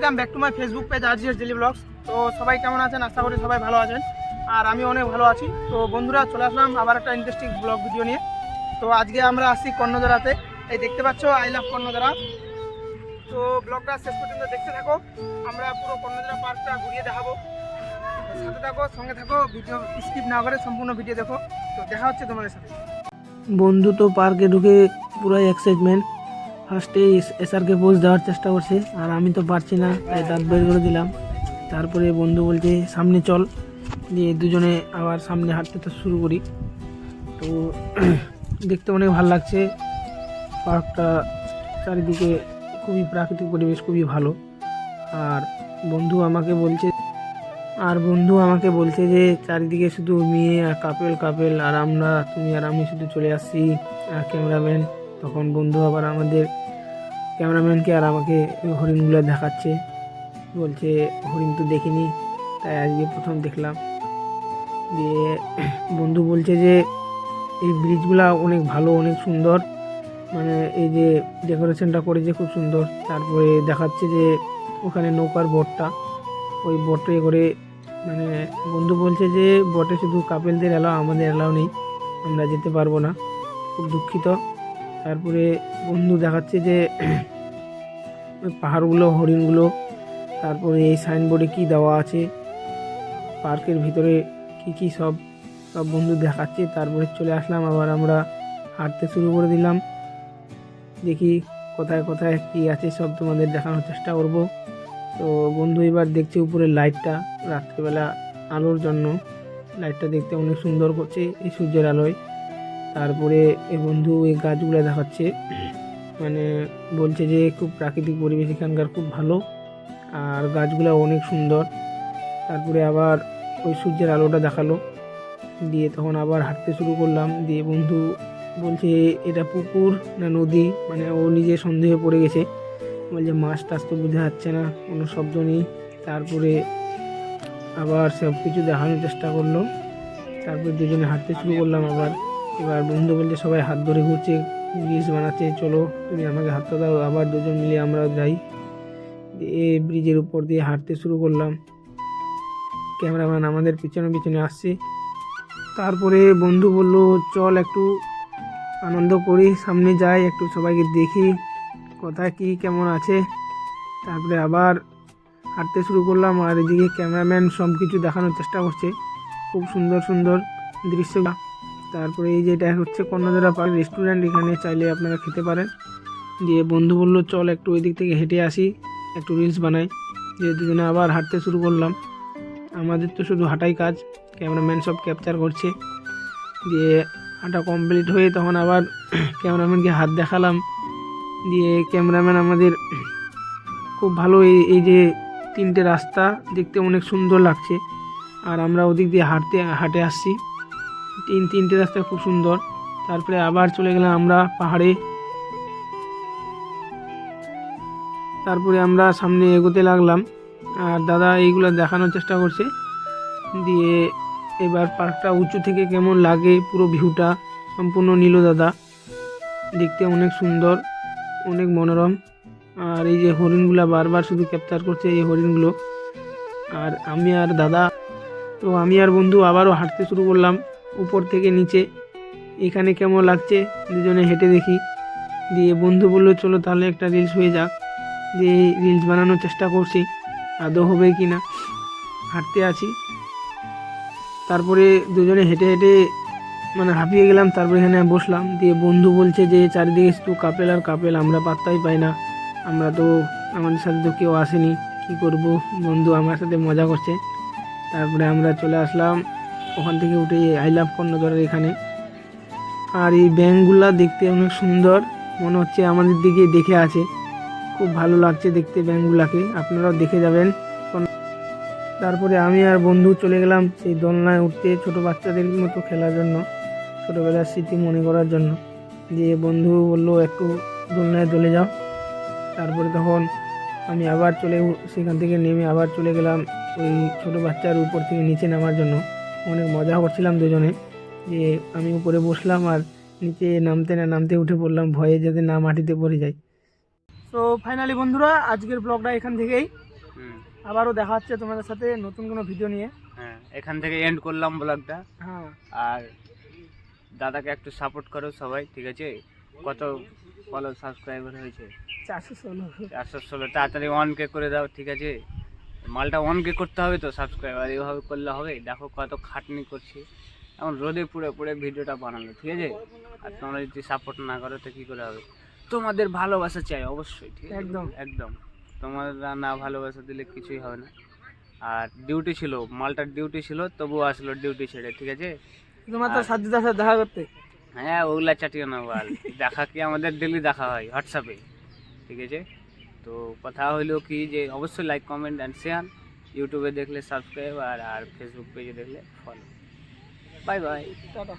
Welcome back to my Facebook page RGS daily blogs. তো সবাই কেমন আছেন? আশা করি সবাই ভালো আছেন, আর আমি অনেক ভালো আছি। তো বন্ধুরা, চলে আসলাম আবার একটা ইন্টারেস্টিং ব্লগ ভিডিও নিয়ে। তো আজকে আমরা আসছি কর্ণধারাতে। এই দেখতে পাচ্ছ, আই লাভ কর্ণধারা। তো ব্লগটা শেষ পর্যন্ত দেখতে থাকো, আমরা পুরো কর্ণধারা পার্কটা ঘুরিয়ে দেখাবো। সাথে থাকো, সঙ্গে থাকো, ভিডিও স্কিপ না করে সম্পূর্ণ ভিডিও দেখো। তো দেখা হচ্ছে তোমাদের সাথে। বন্ধু তো পার্কে ঢুকে পুরো এক্সাইটমেন্ট। ফার্স্টে এসআরকে পোজ দেওয়ার চেষ্টা করছে, আর আমি তো পারছি না, তাই দাঁত বের করে দিলাম। তারপরে বন্ধু বলছে সামনে চল, দিয়ে দুজনে আবার সামনে হাঁটতে তো শুরু করি। তো দেখতে অনেক ভালো লাগছে পার্কটা, চারিদিকে খুবই প্রাকৃতিক পরিবেশ, খুবই ভালো। আর বন্ধু আমাকে বলছে যে চারিদিকে শুধু মেয়ে আর কাপেল কাপেল, আর তুমি আর আমি শুধু চলে আসছি, আর ক্যামেরাম্যান। তখন বন্ধু আবার আমাদের ক্যামেরাম্যানকে আর আমাকে হরিণগুলো দেখাচ্ছে, বলছে হরিণ তো দেখিনি, তাই আজকে প্রথম দেখলাম। দিয়ে বন্ধু বলছে যে এই ব্রিজগুলা অনেক ভালো, অনেক সুন্দর, মানে এই যে ডেকোরেশনটা করেছে খুব সুন্দর। তারপরে দেখাচ্ছে যে ওখানে নৌকার বোটটা, ওই বোটে করে, মানে বন্ধু বলছে যে বোটে শুধু কাপেলদের এলাও, আমাদের এলাও নেই, আমরা যেতে পারবো না, খুব দুঃখিত। তারপরে বন্ধু দেখাচ্ছে যে ওই পাহাড়গুলো, হরিণগুলো, তারপরে এই সাইনবোর্ডে কি দেওয়া আছে, পার্কের ভিতরে কি কি সব সব বন্ধু দেখাচ্ছে। তারপরে চলে আসলাম, আবার আমরা হাঁটতে শুরু করে দিলাম। দেখি কোথায় কোথায় কি আছে সব তোমাদের দেখানোর চেষ্টা করব। তো বন্ধু এবার দেখছে উপরের লাইটটা, রাত্রেবেলা আলোর জন্য লাইটটা দেখতে অনেক সুন্দর করছে এই সূর্যের আলোয়। তারপরে এই বন্ধু এই গাছগুলো দেখাচ্ছে, মানে বলছে যে খুব প্রাকৃতিক পরিবেশ এখানকার, খুব ভালো, আর গাছগুলো অনেক সুন্দর। তারপরে আবার ওই সূর্যের আলোটা দেখালো, দিয়ে তখন আবার হাঁটতে শুরু করলাম। দিয়ে বন্ধু বলছে এটা পুকুর না নদী, মানে ও নিজে সন্দেহে পড়ে গেছে, বলছে মাছ টাছ তো বোঝা যাচ্ছে না, কোনো শব্দ নেই। তারপরে আবার সব কিছু দেখানোর চেষ্টা করলো। তারপরে দুজনে হাঁটতে শুরু করলাম আবার। এবার বন্ধু বলছে সবাই হাত ধরে ঘুরছে, ব্রিজ বানাচ্ছে, চলো তুমি আমাকে হাতটা দাও, আবার দুজন মিলে আমরা যাই। এই ব্রিজের উপর দিয়ে হাঁটতে শুরু করলাম, ক্যামেরাম্যান আমাদের পিছনে পিছনে আসছে। তারপরে বন্ধু বলল চল একটু আনন্দ করি, সামনে যাই, একটু সবাইকে দেখি কোথায় কি কেমন আছে। তারপরে আবার হাঁটতে শুরু করলাম, আর এদিকে ক্যামেরাম্যান সব কিছু দেখানোর চেষ্টা করছে, খুব সুন্দর সুন্দর দৃশ্য। তারপরে এই যে এটা হচ্ছে কর্ণধারা পার্ক রেস্টুরেন্ট, এখানে চাইলে আপনারা খেতে পারেন। দিয়ে বন্ধু বললো চল একটু ওই দিক থেকে হেঁটে আসি, একটু রিলস বানাই। দিয়ে দুজনে আবার হাঁটতে শুরু করলাম। আমাদের তো শুধু হাঁটাই কাজ, ক্যামেরাম্যান সব ক্যাপচার করছে। দিয়ে হাঁটা কমপ্লিট হয়ে তখন আবার ক্যামেরাম্যানকে হাত দেখালাম। দিয়ে ক্যামেরাম্যান আমাদের খুব ভালো, এই যে তিনটে রাস্তা দেখতে অনেক সুন্দর লাগছে, আর আমরা ওদিক দিয়ে হাঁটে আসছি, তিনটে রাস্তা খুব সুন্দর। তারপরে আবার চলে গেলাম আমরা পাহাড়ে। তারপরে আমরা সামনে এগোতে লাগলাম, আর দাদা এইগুলো দেখানোর চেষ্টা করছে। দিয়ে এবার পার্কটা উঁচু থেকে কেমন লাগে, পুরো ভিউটা সম্পূর্ণ নিল দাদা, দেখতে অনেক সুন্দর, অনেক মনোরম। আর এই যে হরিণগুলো বারবার শুধু ক্যাপচার করছে এই হরিণগুলো। আর আমি আর বন্ধু আবারও হাঁটতে শুরু করলাম উপর থেকে নিচে, এখানে কেমন লাগছে দুজনে হেঁটে দেখি। দিয়ে বন্ধু বললো চলো তাহলে একটা রিলস হয়ে যাক। দিয়ে রিলস বানানোর চেষ্টা করছি, আদৌ হবে কি না, হাঁটতে আছি। তারপরে দুজনে হেঁটে হেঁটে মানে হাঁপিয়ে গেলাম, তারপরে এখানে বসলাম। দিয়ে বন্ধু বলছে যে চারিদিকে শুধু কাপেল আর কাপেল, আমরা পাত্তাই পাই না, আমাদের সাথে তো কেউ আসেনি, কি করব। বন্ধু আমার সাথে মজা করছে। তারপরে আমরা চলে আসলাম ওখান থেকে উঠে আই লাভ কর্ণধারের এখানে। আর এই ব্যাঙগুলা দেখতে অনেক সুন্দর, মনে হচ্ছে আমাদের দিকে দেখে আছে, খুব ভালো লাগছে দেখতে ব্যাঙগুলাকে, আপনারাও দেখে যাবেন। তারপরে আমি আর বন্ধু চলে গেলাম সেই দোলনায় উঠতে, ছোটো বাচ্চাদের মতো খেলার জন্য, ছোটোবেলার স্মৃতি মনে করার জন্য। দিয়ে বন্ধু বললো একটু দোলনায় চলে যাও। তারপরে তখন আমি আবার সেখান থেকে নেমে আবার চলে গেলাম ওই ছোটো বাচ্চার উপর থেকে নিচে নামার জন্য। অনেক মজা করছিলাম দুজনে। যে আমি উপরে বসলাম আর নিচে নামতে না নামতে উঠে পড়লাম, ভয়ে যাতে না মাটিতে পড়ে যায়। তো ফাইনালি বন্ধুরা, আজকের ব্লগটা এখান থেকেই। আবারও দেখা হচ্ছে তোমাদের সাথে নতুন কোনো ভিডিও নিয়ে। হ্যাঁ, এখান থেকে এন্ড করলাম ব্লগটা। হ্যাঁ, আর দাদাকে একটু সাপোর্ট করো সবাই, ঠিক আছে? কত ফলো সাবস্ক্রাইবার হয়েছে? 416। তাড়াতাড়ি 1K করে দাও, ঠিক আছে? মালটা 1K করতে হবে তো সাবস্ক্রাইবার, এইভাবে করলে হবে? দেখো কত খাটনি করছি, এখন রোদে পুড়ে পুড়ে ভিডিওটা বানালো, ঠিক আছে? আর তোমরা যদি সাপোর্ট না করো তো কী করে হবে? তোমাদের ভালোবাসা চাই অবশ্যই, ঠিক আছে? একদম একদম। তোমরা না ভালোবাসা দিলে কিছুই হবে না। আর ডিউটি ছিল, মালটার ডিউটি ছিল, তবুও আসলো ডিউটি ছেড়ে, ঠিক আছে? তোমার তো সাজ্জিদার সাথে দেখা করতে। হ্যাঁ, ওগুলা চাটিও না বল, দেখা কি আমাদের ডেলি দেখা হয় হোয়াটসঅ্যাপে, ঠিক আছে? তো কথা হইলো কি যে অবশ্যই লাইক কমেন্ট অ্যান্ড শেয়ার, ইউটিউবে দেখলে সাবস্ক্রাইব, আর ফেসবুক পেজে দেখলে ফলো। Bye bye, tata.